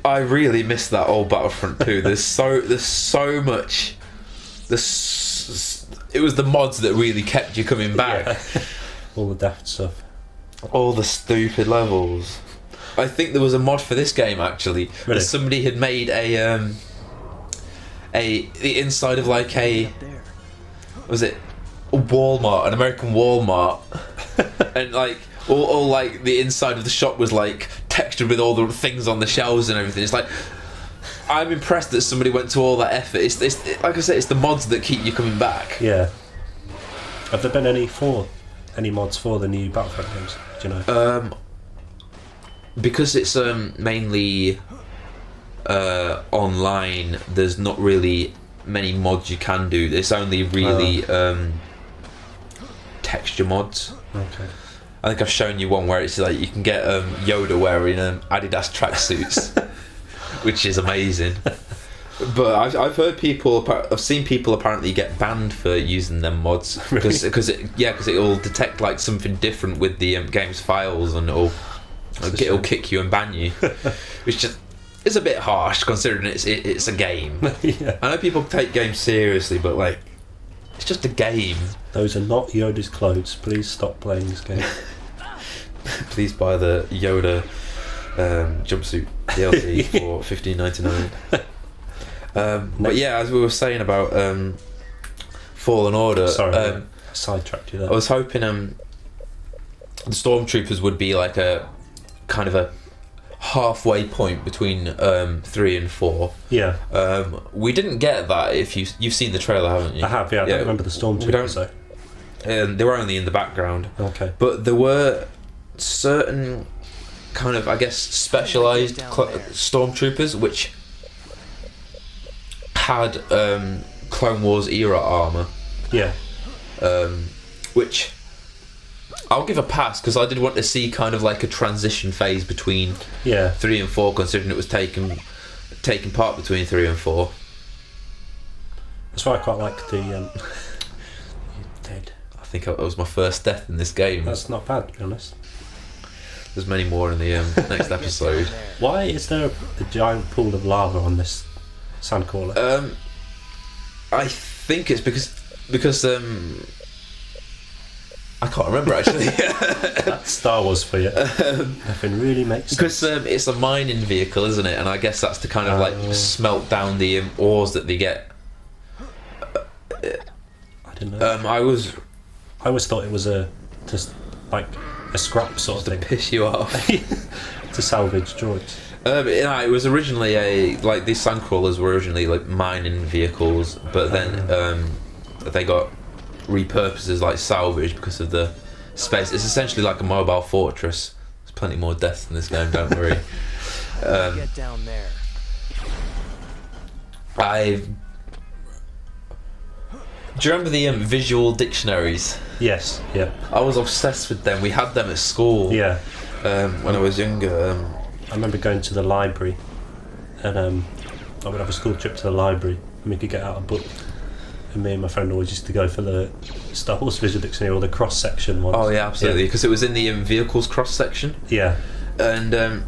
I really miss that old Battlefront 2. There's so much. It was the mods that really kept you coming back. Yeah. All the daft stuff. All the stupid levels. I think there was a mod for this game actually. Really? Somebody had made the inside of like a Walmart, an American Walmart, and like all like the inside of the shop was like textured with all the things on the shelves and everything. It's like, I'm impressed that somebody went to all that effort. It's like I said, it's the mods that keep you coming back. Yeah. Have there been any mods for the new Battlefront games? Do you know? Because it's mainly online, there's not really many mods you can do. It's only really texture mods. Okay. I think I've shown you one where it's like you can get Yoda wearing Adidas tracksuits, which is amazing. But I've heard I've seen people apparently get banned for using them mods because it'll detect like something different with the game's files and it'll kick you and ban you, which just is a bit harsh considering it's a game. Yeah. I know people take games seriously, but like it's just a game. Those are not Yoda's clothes. Please stop playing this game. Please buy the Yoda jumpsuit DLC for $15.99. But yeah, as we were saying about Fallen Order, Sorry, I sidetracked you there. I was hoping the Stormtroopers would be like a kind of a halfway point between 3 and 4. Yeah. We didn't get that. If you've seen the trailer, haven't you? I have. Yeah. I don't remember the Stormtroopers though. They were only in the background. Okay. But there were certain kind of, I guess, specialised stormtroopers, which had Clone Wars era armour. Yeah. Which I'll give a pass, because I did want to see kind of like a transition phase between 3 and 4, considering it was taking part between 3 and 4. That's why I quite like the you're dead. I think that was my first death in this game. That's not bad, to be honest. There's many more in the next episode. Why is there a giant pool of lava on this sandcrawler? I think it's because I can't remember actually. That's Star Wars for you. Nothing really makes sense. Because it's a mining vehicle, isn't it? And I guess that's to kind of like smelt down the ores that they get. I didn't know. I always thought it was just like a scrap sort of to thing piss you off. to salvage droids. Yeah, it was originally like these sandcrawlers were originally like mining vehicles, but then they got repurposed as like salvage because of the space. It's essentially like a mobile fortress. There's plenty more deaths in this game, don't worry. Get down there. Do you remember the visual dictionaries? Yes, yeah. I was obsessed with them. We had them at school. Yeah. When I was younger. I remember going to the library, and I would have a school trip to the library, and we could get out a book. And me and my friend always used to go for the Star Wars Visual Dictionary or the cross-section ones. Oh yeah, absolutely, because it was in the vehicles cross-section. Yeah. And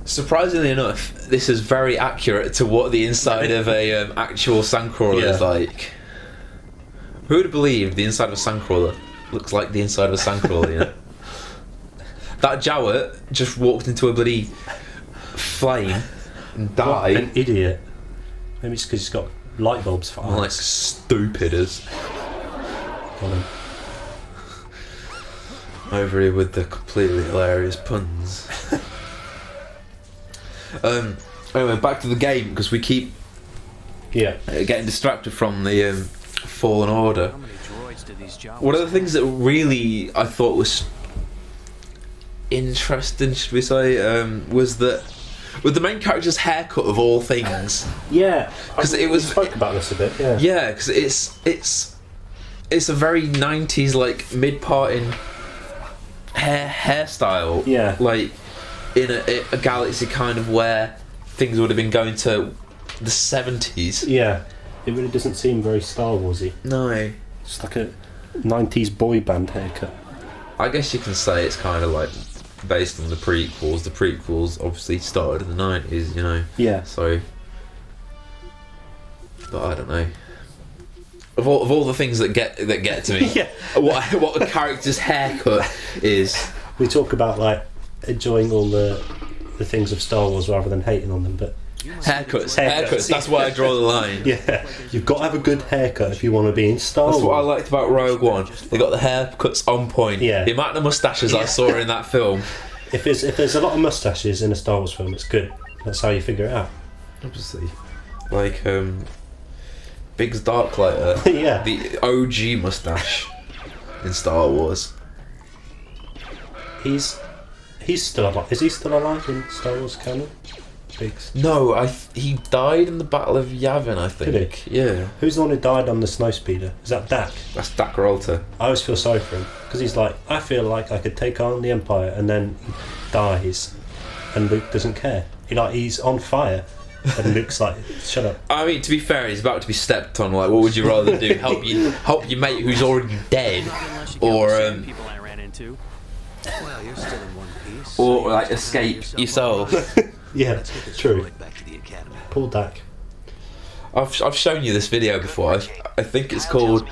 surprisingly enough, this is very accurate to what the inside of a actual sandcrawler is like. Who would have believed the inside of a sandcrawler looks like the inside of a sandcrawler, you know? That Jawa just walked into a bloody flame and died. What an idiot. Maybe it's because he's got light bulbs for eyes. Like stupid as. Got him. Over here with the completely hilarious puns. Anyway, back to the game, because we keep getting distracted from the Fallen Order. How many droids do these Jawas One of the things that really I thought was interesting, should we say, was that with the main character's haircut of all things. Yeah, because it was. We spoke about this a bit. Yeah. Yeah, because it's a very 90s like mid-parting hairstyle. Yeah. Like in a galaxy kind of where things would have been going to the 70s. Yeah. It really doesn't seem very Star Warsy. No. It's like a 90s boy band haircut. I guess you can say it's kind of like based on the prequels. The prequels obviously started in the 90s, you know. Yeah. So, but I don't know. Of all the things that get to me, Yeah. what a character's haircut is. We talk about like enjoying all the things of Star Wars rather than hating on them, but Haircuts. That's why I draw the line. yeah, you've got to have a good haircut if you want to be in Star Wars. That's what I liked about Rogue One. They got the haircuts on point. Yeah. The amount of mustaches I saw in that film. If there's a lot of mustaches in a Star Wars film, it's good. That's how you figure it out. Obviously, like Biggs Darklighter. Yeah. The OG mustache in Star Wars. He's still alive. Is he still alive in Star Wars canon? Biggs. No, he died in the Battle of Yavin, I think. Did he? Yeah. Who's the one who died on the snowspeeder? Is that Dak? That's Dak Rolter. I always feel sorry for him because he's like, I feel like I could take on the Empire, and then he dies, and Luke doesn't care. He's on fire, and Luke's like, shut up. I mean, to be fair, he's about to be stepped on. Like, what would you rather do? Help your mate who's already dead, or people I ran into. Well, you're still in one piece. or like escape yourself. Yeah, Let's get this true. droid back to the academy. Pull Dak. I've shown you this video before. I think it's called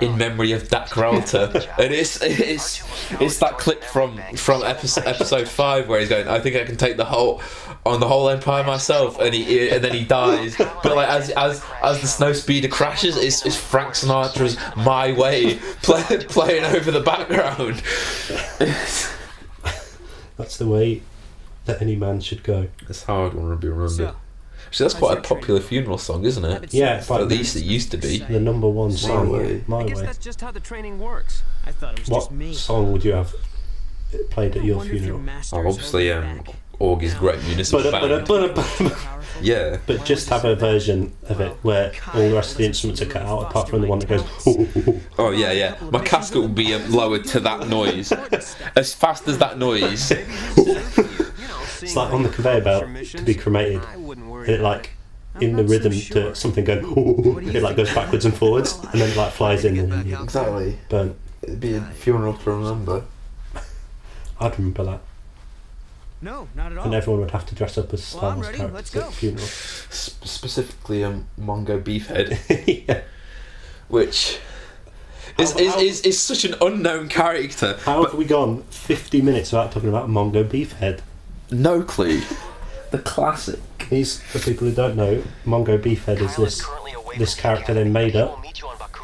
"In Memory of Dak Rolter," and it's that clip from episode 5 where he's going, "I think I can take the whole empire myself," and then he dies. But like as the snowspeeder crashes, it's Frank Sinatra's "My Way" playing over the background. That's the way that any man should go. That's how I'd want to be remembered. Actually, that's quite a popular funeral song, isn't it? Yeah, it's like At least it used to be. the number one song. Way. My I guess Way. that's just how the training works. I thought it was What just me. song would you have played at your funeral. Obviously, Augie's Great Municipal Band. Yeah. But just have a version of it where all the rest of the instruments are cut out, apart from the one that goes. Oh yeah. My casket will be lowered to that noise, as fast as that noise. It's like on the conveyor belt to be cremated. It like in the rhythm to something going. It like goes backwards and forwards, and then it like flies in. And Exactly. burnt. It'd be a funeral to remember. I'd remember that. No, not at all. And everyone would have to dress up as Star I'm Wars ready, characters let's at go. the funeral. Specifically, Mongo Beefhead, Yeah. which is such an unknown character. How have we gone 50 minutes without talking about Mongo Beefhead? No clue. The classic. He's, for people who don't know, Mongo Beefhead is this character they made up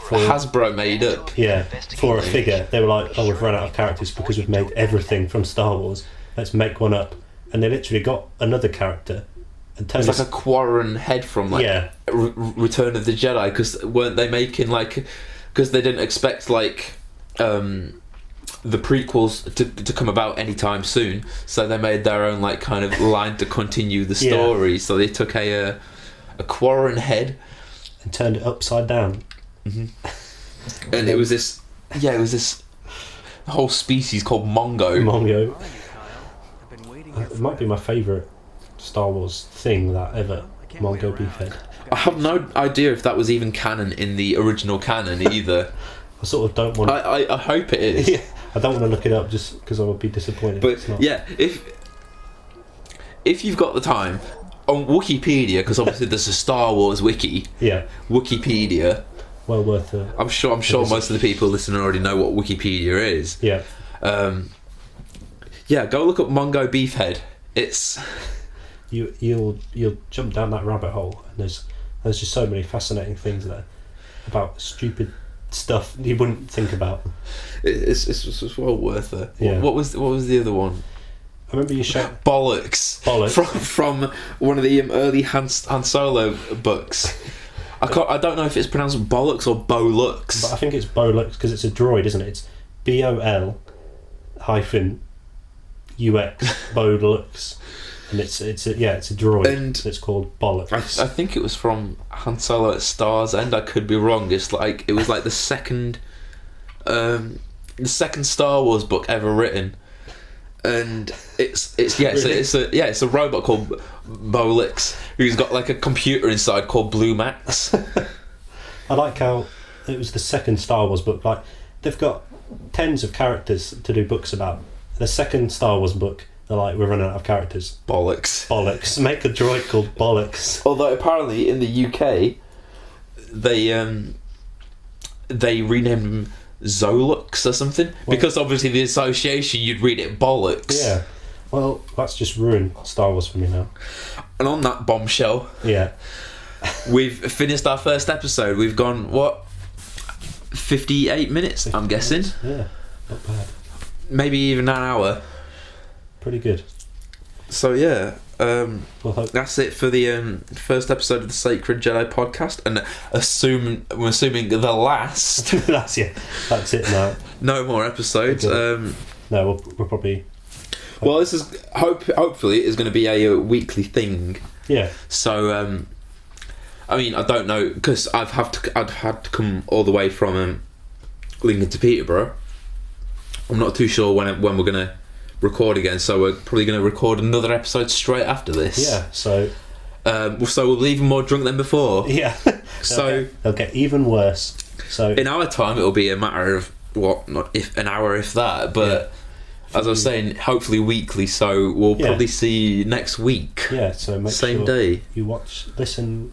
for Hasbro made up. yeah, for a figure. They were like, oh, we've run out of characters because we've made everything from Star Wars. Let's make one up. And they literally got another character and turned It's like a Quarren head from like yeah, Return of the Jedi, because weren't they making like, because they didn't expect like the prequels to come about anytime soon, so they made their own like kind of line to continue the story. So they took a Quarren head and turned it upside down. and it was this whole species called Mongo. Mongo. I've been waiting It might be my favourite Star Wars thing that ever. Mongo Beefhead. I have no idea if that was even canon in the original canon either. I sort of don't want. I hope it is. Yeah, I don't want to look it up just because I would be disappointed. if But it's not. yeah, if you've got the time on Wikipedia, because obviously there's a Star Wars wiki. Yeah, Wikipedia. well worth it. I'm sure most of the people listening already know what Wikipedia is. Yeah, Yeah, go look up Mongo Beefhead. It's you'll jump down that rabbit hole, and there's just so many fascinating things there about stupid stuff you wouldn't think about. it's well worth it. Yeah. What was the other one? I remember you showed Bollocks. From one of the early Han Solo books. I don't know if it's pronounced bollocks or bolux. but I think it's Bolux because it's a droid, isn't it? It's BOL hyphen UX Bolux, and it's a droid, And it's called Bollocks. I think it was from Han Solo at Star's End. I could be wrong. It was like the second Star Wars book ever written, and it's a robot called Bolix who's got like a computer inside called Blue Max. I like how it was the second Star Wars book. Like, they've got tens of characters to do books about. The second Star Wars book, they're like, we're running out of characters. Bollocks. Bollocks. Make a droid called Bollocks. Although apparently in the UK they renamed him Zolux or something, because obviously the association, you'd read it Bollocks. Yeah. Well, that's just ruined Star Wars for me now. And on that bombshell, Yeah. we've finished our first episode. We've gone, what, 58 minutes, I'm guessing? Yeah. Not bad. Maybe even an hour. Pretty good. So yeah, Well, hope. that's it for the first episode of the Sacred Jedi podcast, and we're assuming the last. That's it now. No more episodes. Okay. No, we'll probably. Well, this is hopefully it is going to be a weekly thing. Yeah. So I mean, I don't know, because I'd had to come all the way from Lincoln to Peterborough. I'm not too sure when we're going to record again, so we're probably going to record another episode straight after this. Yeah. So. So we'll be even more drunk than before. Yeah. So they'll get even worse. So in our time, it'll be a matter of an hour, if that. But as I was saying, hopefully weekly. So we'll probably see you next week. Yeah. So make Same sure day. you listen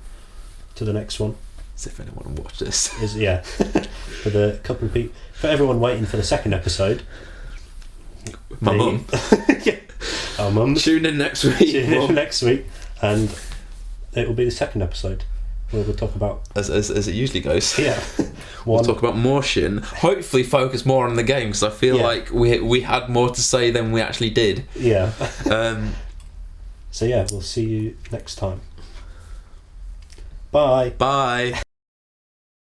to the next one. As if anyone will watch this. For the couple of people, for everyone waiting for the second episode. My mum. Yeah. Our mums. Tune in next week. Tune in next week, and it will be the second episode where we'll talk about as it usually goes. Yeah. We'll talk about more shit. Hopefully, focus more on the game, because I feel like we had more to say than we actually did. Yeah. So yeah, we'll see you next time. Bye. Bye.